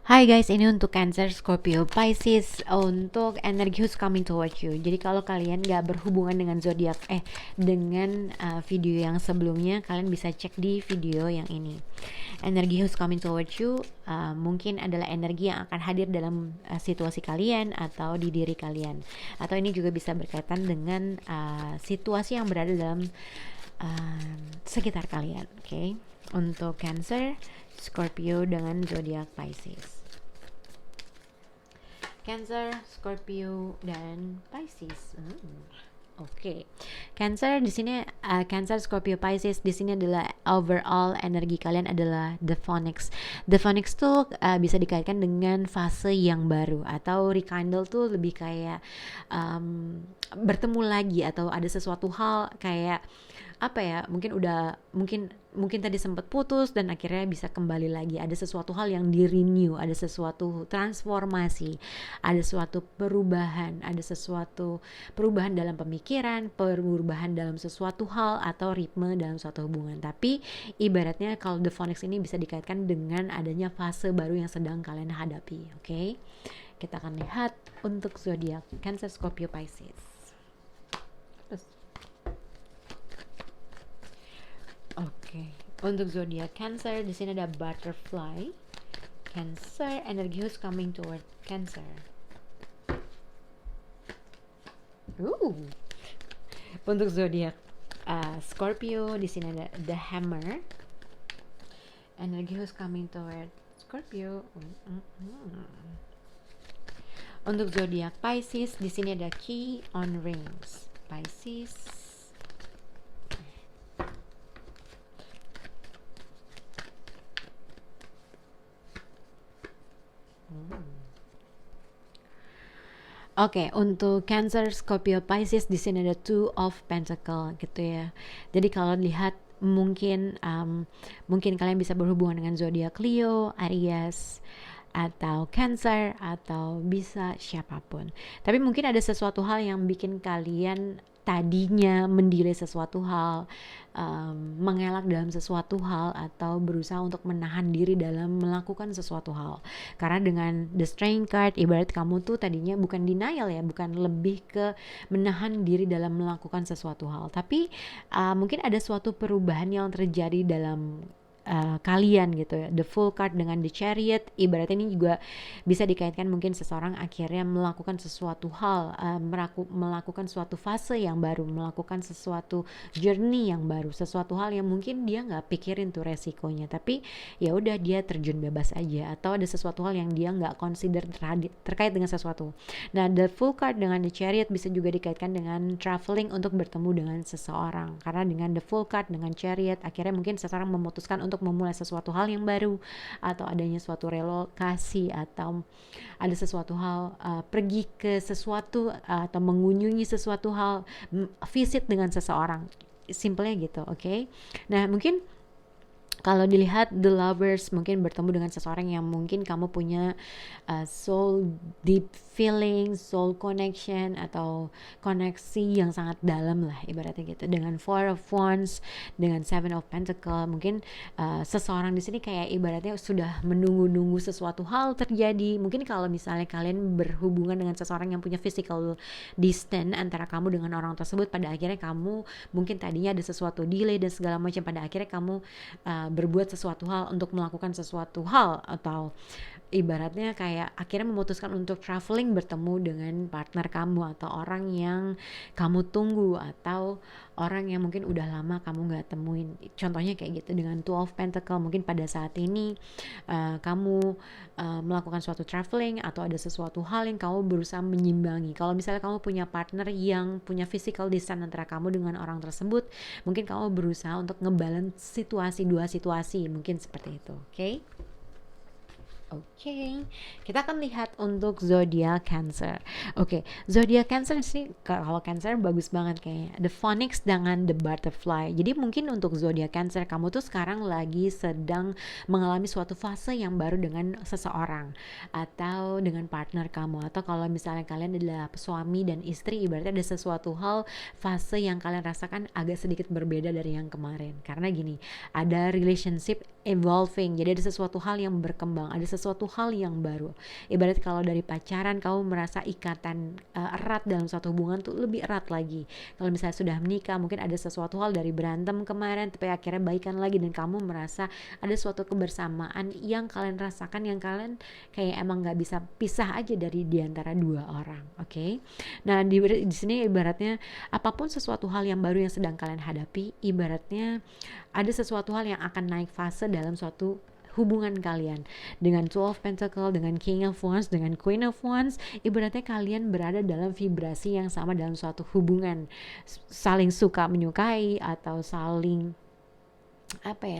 Hai guys, ini untuk Cancer, Scorpio, Pisces, untuk energi who's coming towards you. Jadi kalau kalian gak berhubungan dengan zodiak, dengan video yang sebelumnya, kalian bisa cek di video yang ini. Energi who's coming towards you mungkin adalah energi yang akan hadir dalam situasi kalian atau di diri kalian. Atau ini juga bisa berkaitan dengan situasi yang berada dalam sekitar kalian. Oke. Untuk Cancer, Scorpio dengan zodiak Pisces. Cancer, Scorpio dan Pisces. Oke. Cancer di sini Cancer, Scorpio, Pisces di sini adalah overall energi kalian adalah the Phoenix. The Phoenix tuh bisa dikaitkan dengan fase yang baru atau rekindle tuh lebih kayak bertemu lagi atau ada sesuatu hal kayak apa ya, mungkin tadi sempat putus dan akhirnya bisa kembali lagi, ada sesuatu hal yang di renew, ada sesuatu transformasi, ada suatu perubahan, ada sesuatu perubahan dalam pemikiran, perubahan dalam sesuatu hal atau ritme dalam suatu hubungan. Tapi ibaratnya kalau the Phoenix ini bisa dikaitkan dengan adanya fase baru yang sedang kalian hadapi. Oke? Kita akan lihat untuk zodiak Cancer, Scorpio, Pisces. Oke. Untuk zodiak Cancer di sini ada butterfly. Cancer, energi who's coming toward Cancer. Untuk zodiak Scorpio di sini ada the hammer. Energi who's coming toward Scorpio. Untuk zodiak Pisces di sini ada key on rings. Pisces. Oke, untuk Cancer, Scorpio, Pisces di sini ada Two of Pentacle gitu ya. Jadi kalau lihat mungkin kalian bisa berhubungan dengan zodiak Leo, Aries, atau Cancer, atau bisa siapapun. Tapi mungkin ada sesuatu hal yang bikin kalian tadinya mendelay sesuatu hal, mengelak dalam sesuatu hal, atau berusaha untuk menahan diri dalam melakukan sesuatu hal. Karena dengan the Strength card, ibarat kamu tuh tadinya bukan denial ya, bukan lebih ke menahan diri dalam melakukan sesuatu hal, tapi mungkin ada suatu perubahan yang terjadi dalam kalian gitu ya. The Fool card dengan the Chariot ibaratnya ini juga bisa dikaitkan mungkin seseorang akhirnya melakukan sesuatu hal, melakukan suatu fase yang baru, melakukan sesuatu journey yang baru, sesuatu hal yang mungkin dia nggak pikirin tuh resikonya, tapi ya udah dia terjun bebas aja, atau ada sesuatu hal yang dia nggak consider terkait dengan sesuatu. Nah, the Fool card dengan the Chariot bisa juga dikaitkan dengan traveling untuk bertemu dengan seseorang, karena dengan the Fool card dengan Chariot akhirnya mungkin seseorang memutuskan untuk memulai sesuatu hal yang baru, atau adanya suatu relokasi, atau ada sesuatu hal pergi ke sesuatu atau mengunjungi sesuatu hal, visit dengan seseorang, simpelnya gitu. Oke. Nah, mungkin kalau dilihat the lovers mungkin bertemu dengan seseorang yang mungkin kamu punya soul deep feeling, soul connection, atau koneksi yang sangat dalam lah ibaratnya gitu. Dengan Four of Wands, dengan Seven of Pentacle, mungkin seseorang di sini kayak ibaratnya sudah menunggu-nunggu sesuatu hal terjadi. Mungkin kalau misalnya kalian berhubungan dengan seseorang yang punya physical distance antara kamu dengan orang tersebut, pada akhirnya kamu mungkin tadinya ada sesuatu delay dan segala macam, pada akhirnya kamu berbuat sesuatu hal untuk melakukan sesuatu hal, atau ibaratnya kayak akhirnya memutuskan untuk traveling bertemu dengan partner kamu atau orang yang kamu tunggu, atau orang yang mungkin udah lama kamu gak temuin. Contohnya kayak gitu dengan Two of Pentacle, mungkin pada saat ini kamu melakukan suatu traveling, atau ada sesuatu hal yang kamu berusaha menyimbangi. Kalau misalnya kamu punya partner yang punya physical distance antara kamu dengan orang tersebut, mungkin kamu berusaha untuk ngebalance dua situasi, mungkin seperti itu. Oke, kita akan lihat untuk zodiak Cancer. Oke, zodiak Cancer sih, kalau Cancer bagus banget kayaknya. The Phoenix dengan the Butterfly. Jadi mungkin untuk zodiak Cancer, kamu tuh sekarang lagi sedang mengalami suatu fase yang baru dengan seseorang, atau dengan partner kamu, atau kalau misalnya kalian adalah suami dan istri, ibaratnya ada sesuatu hal, fase yang kalian rasakan agak sedikit berbeda dari yang kemarin. Karena gini, ada relationship evolving. Jadi ada sesuatu hal yang berkembang, ada sesuatu hal yang baru. Ibarat kalau dari pacaran kamu merasa ikatan erat dalam suatu hubungan tuh lebih erat lagi. Kalau misalnya sudah menikah, mungkin ada sesuatu hal dari berantem kemarin tapi akhirnya baikan lagi, dan kamu merasa ada suatu kebersamaan yang kalian rasakan, yang kalian kayak emang nggak bisa pisah aja dari diantara dua orang. Oke. Nah, di sini ibaratnya apapun sesuatu hal yang baru yang sedang kalian hadapi, ibaratnya ada sesuatu hal yang akan naik fase dalam suatu hubungan kalian. Dengan Two of Pentacle, dengan King of Wands, dengan Queen of Wands, ibaratnya kalian berada dalam vibrasi yang sama dalam suatu hubungan, saling suka menyukai atau saling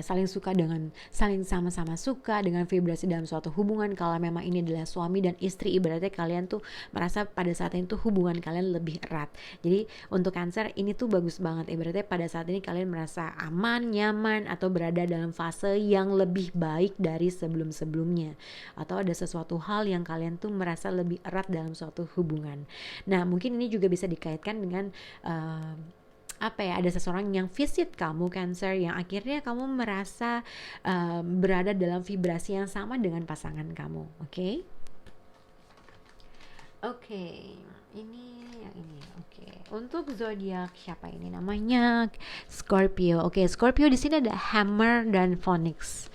saling suka, dengan saling sama-sama suka dengan vibrasi dalam suatu hubungan. Kalau memang ini adalah suami dan istri, ibaratnya kalian tuh merasa pada saat itu hubungan kalian lebih erat. Jadi untuk Cancer ini tuh bagus banget, ibaratnya pada saat ini kalian merasa aman, nyaman, atau berada dalam fase yang lebih baik dari sebelum-sebelumnya, atau ada sesuatu hal yang kalian tuh merasa lebih erat dalam suatu hubungan. Nah, mungkin ini juga bisa dikaitkan dengan ada seseorang yang visit kamu Cancer, yang akhirnya kamu merasa berada dalam vibrasi yang sama dengan pasangan kamu. Oke. Ini yang ini. Untuk zodiak siapa ini? Namanya Scorpio. Scorpio di sini ada Hammer dan Phoenix.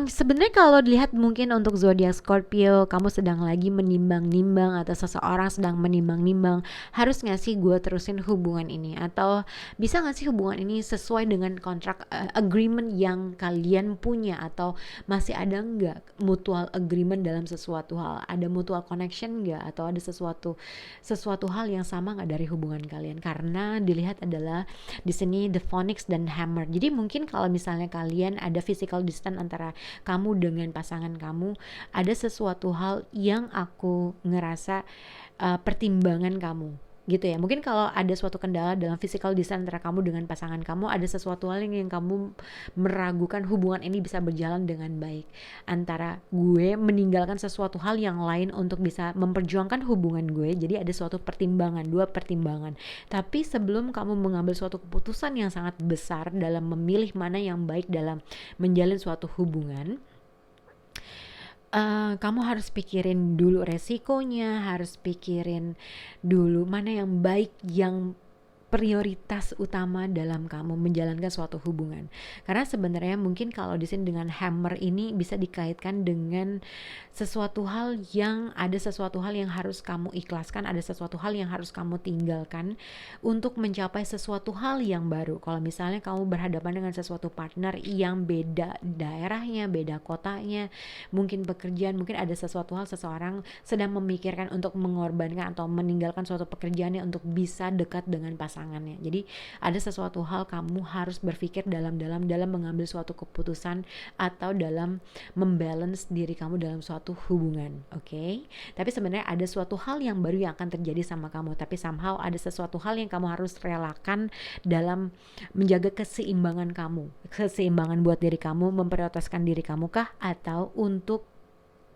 Sebenarnya kalau dilihat mungkin untuk zodiak Scorpio, kamu sedang lagi menimbang-nimbang, atau seseorang sedang menimbang-nimbang, harus nggak sih gue terusin hubungan ini, atau bisa nggak sih hubungan ini sesuai dengan kontrak agreement yang kalian punya, atau masih ada nggak mutual agreement dalam sesuatu hal, ada mutual connection nggak, atau ada sesuatu hal yang sama nggak dari hubungan kalian. Karena dilihat adalah di sini the Phoenix dan Hammer. Jadi mungkin kalau misalnya kalian ada physical distance antara kamu dengan pasangan kamu, ada sesuatu hal yang aku ngerasa pertimbangan kamu gitu ya. Mungkin kalau ada suatu kendala dalam physical distance antara kamu dengan pasangan kamu, ada sesuatu hal yang kamu meragukan hubungan ini bisa berjalan dengan baik, antara gue meninggalkan sesuatu hal yang lain untuk bisa memperjuangkan hubungan gue. Jadi ada suatu pertimbangan, dua pertimbangan. Tapi sebelum kamu mengambil suatu keputusan yang sangat besar dalam memilih mana yang baik dalam menjalin suatu hubungan, kamu harus pikirin dulu resikonya, harus pikirin dulu mana yang baik, yang prioritas utama dalam kamu menjalankan suatu hubungan. Karena sebenarnya mungkin kalau di sini dengan Hammer ini bisa dikaitkan dengan sesuatu hal yang harus kamu ikhlaskan, ada sesuatu hal yang harus kamu tinggalkan untuk mencapai sesuatu hal yang baru. Kalau misalnya kamu berhadapan dengan sesuatu partner yang beda daerahnya, beda kotanya, mungkin pekerjaan, mungkin ada sesuatu hal seseorang sedang memikirkan untuk mengorbankan atau meninggalkan suatu pekerjaannya untuk bisa dekat dengan pasangannya. Jadi ada sesuatu hal kamu harus berpikir dalam mengambil suatu keputusan atau dalam membalance diri kamu dalam suatu hubungan. Tapi sebenarnya ada suatu hal yang baru yang akan terjadi sama kamu, tapi somehow ada sesuatu hal yang kamu harus relakan dalam menjaga keseimbangan kamu, keseimbangan buat diri kamu, memprioritaskan diri kamu kah, atau untuk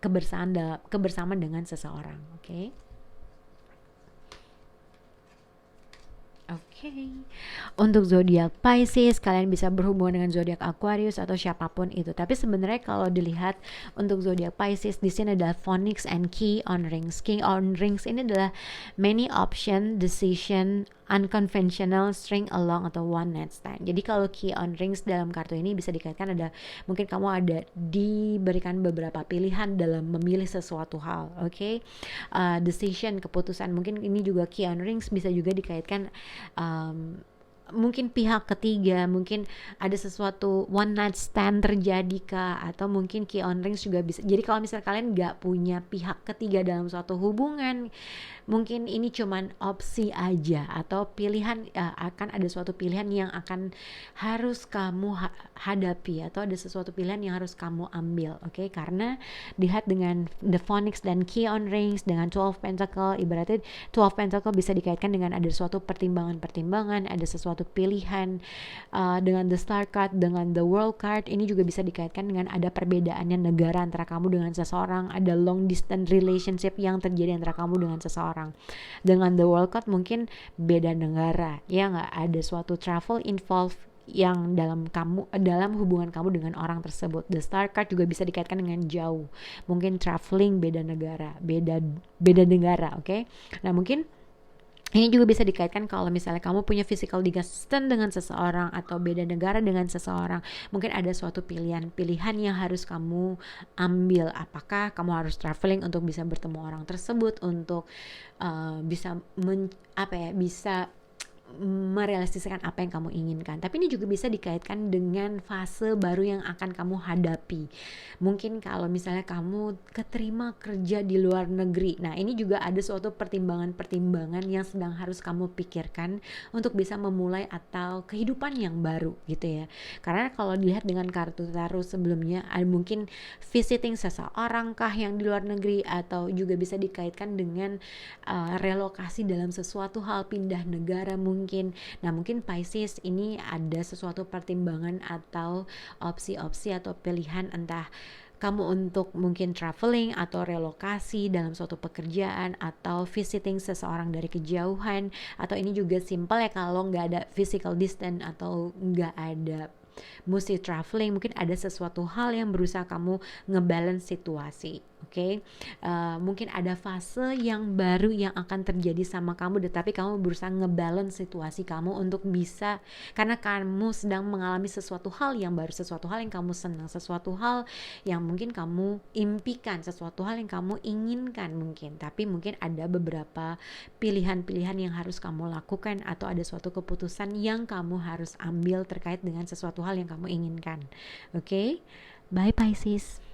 kebersamaan dengan seseorang. Untuk zodiak Pisces, kalian bisa berhubungan dengan zodiak Aquarius atau siapapun itu. Tapi sebenarnya kalau dilihat untuk zodiak Pisces, di sini adalah Phoenix and Key on Rings. King on Rings ini adalah many option, decision, unconventional, string along, atau one night stand. Jadi kalau Key on Rings dalam kartu ini bisa dikaitkan ada mungkin kamu ada diberikan beberapa pilihan dalam memilih sesuatu hal. Decision, keputusan. Mungkin ini juga Key on Rings bisa juga dikaitkan mungkin pihak ketiga, mungkin ada sesuatu one night stand terjadi kah, atau mungkin Key on Rings juga bisa. Jadi kalau misalnya kalian gak punya pihak ketiga dalam suatu hubungan, mungkin ini cuman opsi aja, atau pilihan, akan ada suatu pilihan yang akan harus kamu hadapi, atau ada sesuatu pilihan yang harus kamu ambil. Karena lihat dengan The Phoenix dan Key on Rings dengan 12 Pentacle, ibaratnya 12 Pentacle bisa dikaitkan dengan ada suatu pertimbangan, ada sesuatu pilihan. Dengan The Star card, dengan The World card, ini juga bisa dikaitkan dengan ada perbedaannya negara antara kamu dengan seseorang, ada long distance relationship yang terjadi antara kamu dengan seseorang. Dengan The World card mungkin beda negara, ya nggak, ada suatu travel involved yang dalam hubungan kamu dengan orang tersebut. The Star card juga bisa dikaitkan dengan jauh, mungkin traveling, beda negara, oke? Nah, mungkin ini juga bisa dikaitkan kalau misalnya kamu punya physical distance dengan seseorang atau beda negara dengan seseorang. Mungkin ada suatu pilihan yang harus kamu ambil. Apakah kamu harus traveling untuk bisa bertemu orang tersebut, untuk bisa bisa merealisasikan apa yang kamu inginkan. Tapi ini juga bisa dikaitkan dengan fase baru yang akan kamu hadapi. Mungkin kalau misalnya kamu keterima kerja di luar negeri, nah ini juga ada suatu pertimbangan yang sedang harus kamu pikirkan untuk bisa memulai atau kehidupan yang baru gitu ya. Karena kalau dilihat dengan kartu tarot sebelumnya, ada mungkin visiting seseorang kah yang di luar negeri, atau juga bisa dikaitkan dengan relokasi dalam sesuatu hal, pindah negara mungkin. Nah, mungkin Pisces ini ada sesuatu pertimbangan atau opsi-opsi atau pilihan, entah kamu untuk mungkin traveling atau relokasi dalam suatu pekerjaan, atau visiting seseorang dari kejauhan, atau ini juga simple ya, kalau nggak ada physical distance atau nggak ada mesti traveling, mungkin ada sesuatu hal yang berusaha kamu ngebalance situasi. Oke, mungkin ada fase yang baru yang akan terjadi sama kamu, tetapi kamu berusaha ngebalance situasi kamu untuk bisa, karena kamu sedang mengalami sesuatu hal yang baru, sesuatu hal yang kamu senang, sesuatu hal yang mungkin kamu impikan, sesuatu hal yang kamu inginkan mungkin. Tapi mungkin ada beberapa pilihan-pilihan yang harus kamu lakukan, atau ada suatu keputusan yang kamu harus ambil terkait dengan sesuatu hal yang kamu inginkan. Oke, bye Pisces.